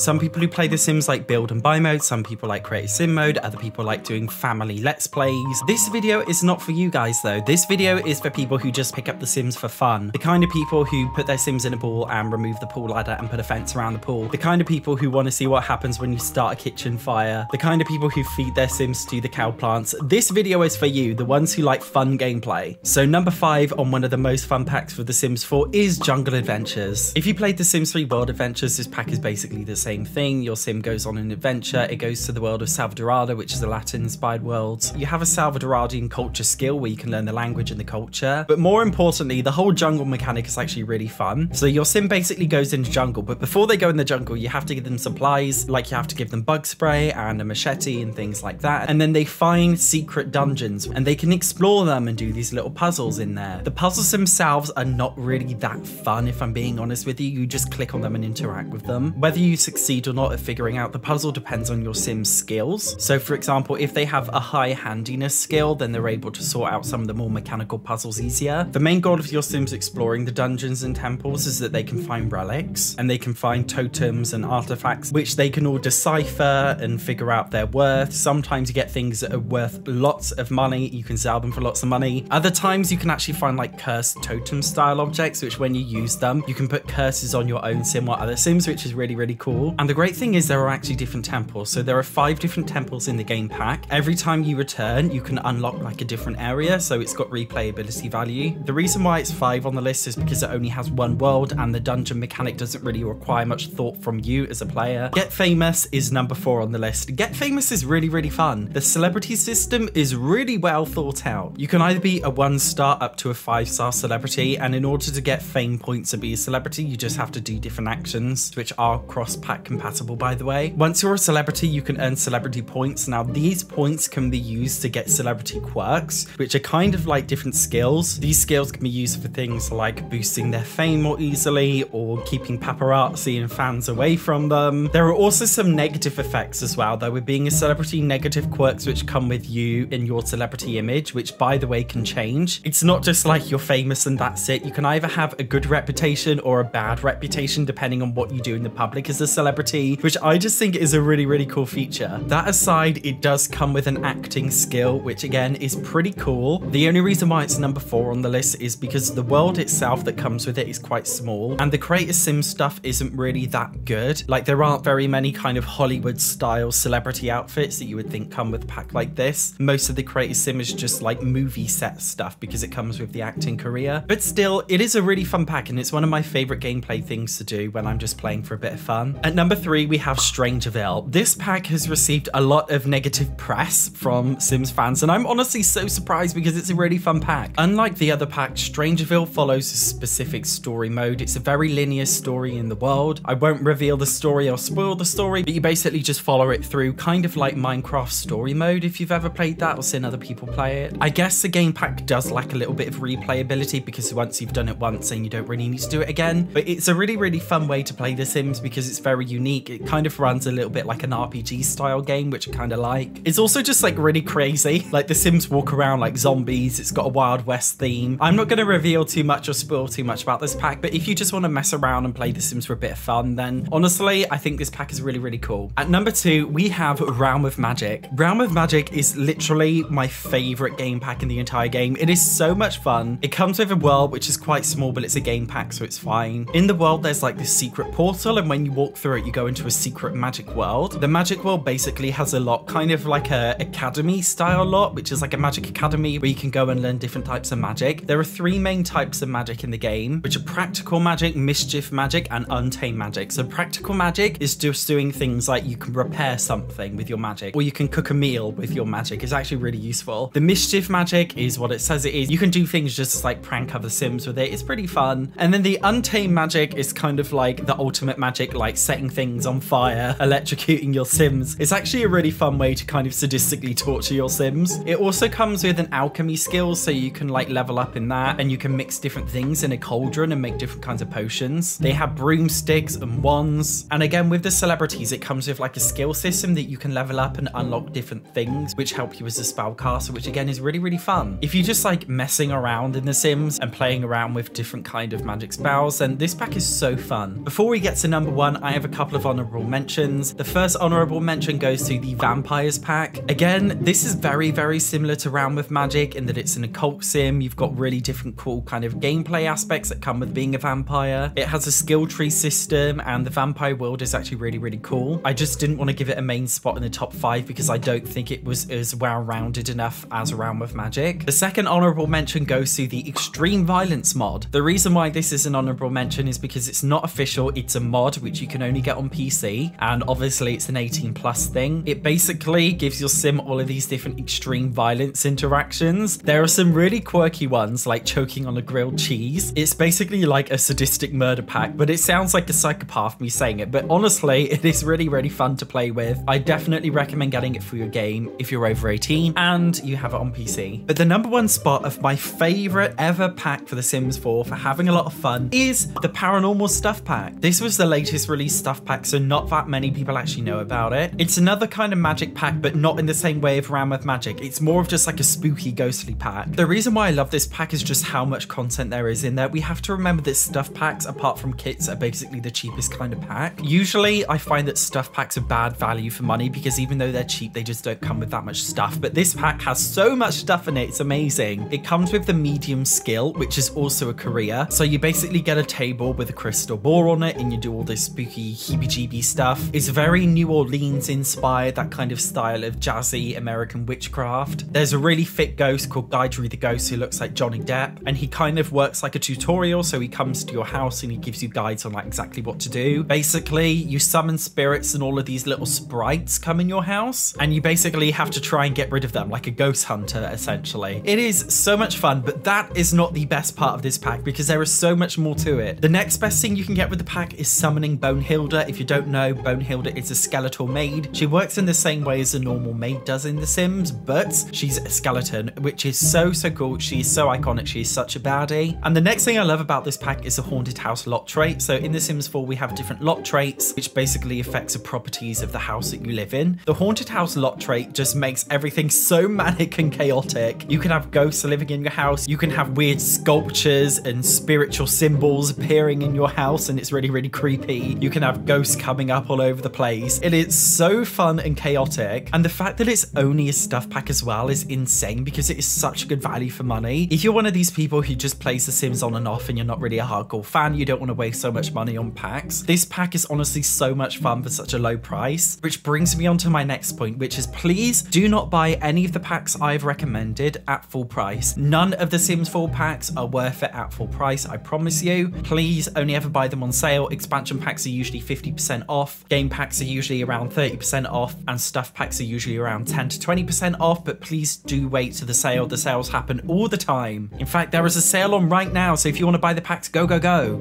Some people who play The Sims like build and buy mode, some people like create a sim mode, other people like doing family let's plays. This video is not for you guys though. This video is for people who just pick up The Sims for fun. The kind of people who put their Sims in a pool and remove the pool ladder and put a fence around the pool. The kind of people who want to see what happens when you start a kitchen fire. The kind of people who feed their Sims to the cow plants. This video is for you, the ones who like fun gameplay. So number 5 on one of the most fun packs for The Sims 4 is Jungle Adventures. If you played The Sims 3 World Adventures, this pack is basically the same thing. Your Sim goes on an adventure. It goes to the world of Salvadorada, which is a Latin-inspired world. You have a Salvadoradian culture skill where you can learn the language and the culture. But more importantly, the whole jungle mechanic is actually really fun. So your Sim basically goes into jungle, but before they go in the jungle, you have to give them supplies, like you have to give them bug spray and a machete and things like that. And then they find secret dungeons and they can explore them and do these little puzzles in there. The puzzles themselves are not really that fun, if I'm being honest with you. You just click on them and interact with them. Whether you succeed or not at figuring out the puzzle depends on your Sim's skills. So for example, if they have a high handiness skill, then they're able to sort out some of the more mechanical puzzles easier. The main goal of your Sims exploring the dungeons and temples is that they can find relics and they can find totems and artifacts, which they can all decipher and figure out their worth. Sometimes you get things that are worth lots of money. You can sell them for lots of money. Other times you can actually find like cursed totem style objects, which when you use them, you can put curses on your own Sim or other Sims, which is really, really cool. And the great thing is there are actually different temples. So there are 5 different temples in the game pack. Every time you return, you can unlock like a different area. So it's got replayability value. The reason why it's 5 on the list is because it only has one world and the dungeon mechanic doesn't really require much thought from you as a player. Get Famous is number 4 on the list. Get Famous is really, really fun. The celebrity system is really well thought out. You can either be a 1-star up to a 5-star celebrity, and in order to get fame points to be a celebrity, you just have to do different actions, which are cross-pack compatible, by the way. Once you're a celebrity, you can earn celebrity points. Now, these points can be used to get celebrity quirks, which are kind of like different skills. These skills can be used for things like boosting their fame more easily or keeping paparazzi and fans away from them. There are also some negative effects as well, though, with being a celebrity. Negative quirks which come with you in your celebrity image, which by the way can change. It's not just like you're famous and that's it. You can either have a good reputation or a bad reputation depending on what you do in the public as a celebrity, which I just think is a really, really cool feature. That aside, it does come with an acting skill, which again is pretty cool. The only reason why it's number 4 on the list is because the world itself that comes with it is quite small and the Create a Sim stuff isn't really that good. Like there aren't very many kind of Hollywood style celebrity outfits that you would think come with a pack like this. Most of the Create a Sim is just like movie set stuff because it comes with the acting career. But still, it is a really fun pack and it's one of my favorite gameplay things to do when I'm just playing for a bit of fun. At number 3, we have Strangerville. This pack has received a lot of negative press from Sims fans and I'm honestly so surprised because it's a really fun pack. Unlike the other packs, Strangerville follows a specific story mode. It's a very linear story in the world. I won't reveal the story or spoil the story, but you basically just follow it through, kind of like Minecraft story mode if you've ever played that or seen other people play it. I guess the game pack does lack a little bit of replayability because once you've done it once then you don't really need to do it again, but it's a really, really fun way to play The Sims because it's very unique. It kind of runs a little bit like an RPG style game, which I kind of like. It's also just like really crazy. Like The Sims walk around like zombies. It's got a Wild West theme. I'm not going to reveal too much or spoil too much about this pack, but if you just want to mess around and play The Sims for a bit of fun, then honestly, I think this pack is really, really cool. At number 2, we have Realm of Magic. Realm of Magic is literally my favorite game pack in the entire game. It is so much fun. It comes with a world which is quite small, but it's a game pack, so it's fine. In the world, there's like this secret portal, and when you walk through it, you go into a secret magic world. The magic world basically has a lot, kind of like a academy style lot, which is like a magic academy where you can go and learn different types of magic. There are 3 main types of magic in the game, which are practical magic, mischief magic, and untamed magic. So practical magic is just doing things like you can repair something with your magic, or you can cook a meal with your magic. It's actually really useful. The mischief magic is what it says it is. You can do things just like prank other Sims with it. It's pretty fun. And then the untamed magic is kind of like the ultimate magic, like setting things on fire, electrocuting your Sims. It's actually a really fun way to kind of sadistically torture your Sims. It also comes with an alchemy skill, so you can like level up in that and you can mix different things in a cauldron and make different kinds of potions. They have broomsticks and wands. And again, with the celebrities, it comes with like a skill system that you can level up and unlock different things which help you as a spellcaster, which again is really, really fun. If you just like messing around in The Sims and playing around with different kind of magic spells, then this pack is so fun. Before we get to number 1, I have a couple of honorable mentions. The first honorable mention goes to the Vampires pack. Again, this is very, very similar to Realm of Magic in that it's an occult sim. You've got really different cool kind of gameplay aspects that come with being a vampire. It has a skill tree system, and the vampire world is actually really, really cool. I just didn't want to give it a main spot in the top 5 because I don't think it was as well-rounded enough as Realm of Magic. The second honorable mention goes to the Extreme Violence mod. The reason why this is an honorable mention is because it's not official. It's a mod which you can only get on PC, and obviously it's an 18+ thing. It basically gives your sim all of these different extreme violence interactions. There are some really quirky ones like choking on a grilled cheese. It's basically like a sadistic murder pack, but it sounds like a psychopath me saying it, but honestly it is really, really fun to play with. I definitely recommend getting it for your game if you're over 18 and you have it on PC. But the number one spot of my favorite ever pack for The Sims 4 for having a lot of fun is the Paranormal Stuff Pack. This was the latest release stuff pack, so not that many people actually know about it. It's another kind of magic pack, but not in the same way of Realm of Magic. It's more of just like a spooky, ghostly pack. The reason why I love this pack is just how much content there is in there. We have to remember that stuff packs, apart from kits, are basically the cheapest kind of pack. Usually I find that stuff packs are bad value for money because even though they're cheap, they just don't come with that much stuff. But this pack has so much stuff in it, it's amazing. It comes with the medium skill, which is also a career. So you basically get a table with a crystal ball on it and you do all this spooky heebie-jeebie stuff. It's very New Orleans inspired, that kind of style of jazzy American witchcraft. There's a really fit ghost called Guidry the Ghost who looks like Johnny Depp, and he kind of works like a tutorial. So he comes to your house and he gives you guides on like exactly what to do. Basically, you summon spirits and all of these little sprites come in your house, and you basically have to try and get rid of them like a ghost hunter, essentially. It is so much fun, but that is not the best part of this pack because there is so much more to it. The next best thing you can get with the pack is summoning Bonehilda. If you don't know, Bonehilda is a skeletal maid. She works in the same way as a normal maid does in The Sims, but she's a skeleton, which is so cool. She is so iconic. She is such a baddie. And the next thing I love about this pack is the Haunted House lot trait. So in The Sims 4, we have different lot traits, which basically affects the properties of the house that you live in. The Haunted House lot trait just makes everything so manic and chaotic. You can have ghosts living in your house. You can have weird sculptures and spiritual symbols appearing in your house, and it's really, really creepy. You can have ghosts coming up all over the place. It is so fun and chaotic. And the fact that it's only a stuff pack as well is insane because it is such good value for money. If you're one of these people who just plays The Sims on and off and you're not really a hardcore fan, you don't want to waste so much money on packs, this pack is honestly so much fun for such a low price. Which brings me on to my next point, which is please do not buy any of the packs I've recommended at full price. None of the Sims 4 packs are worth it at full price, I promise you. Please only ever buy them on sale. Expansion packs are usually 50% off, game packs are usually around 30% off, and stuff packs are usually around 10 to 20% off, but please do wait to the sale. The sales happen all the time. In fact, there is a sale on right now, so if you want to buy the packs, go.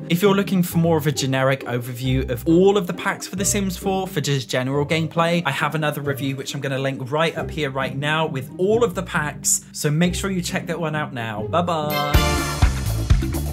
If you're looking for more of a generic overview of all of the packs for The Sims 4 for just general gameplay, I have another review which I'm going to link right up here right now with all of the packs, so make sure you check that one out now. Bye bye.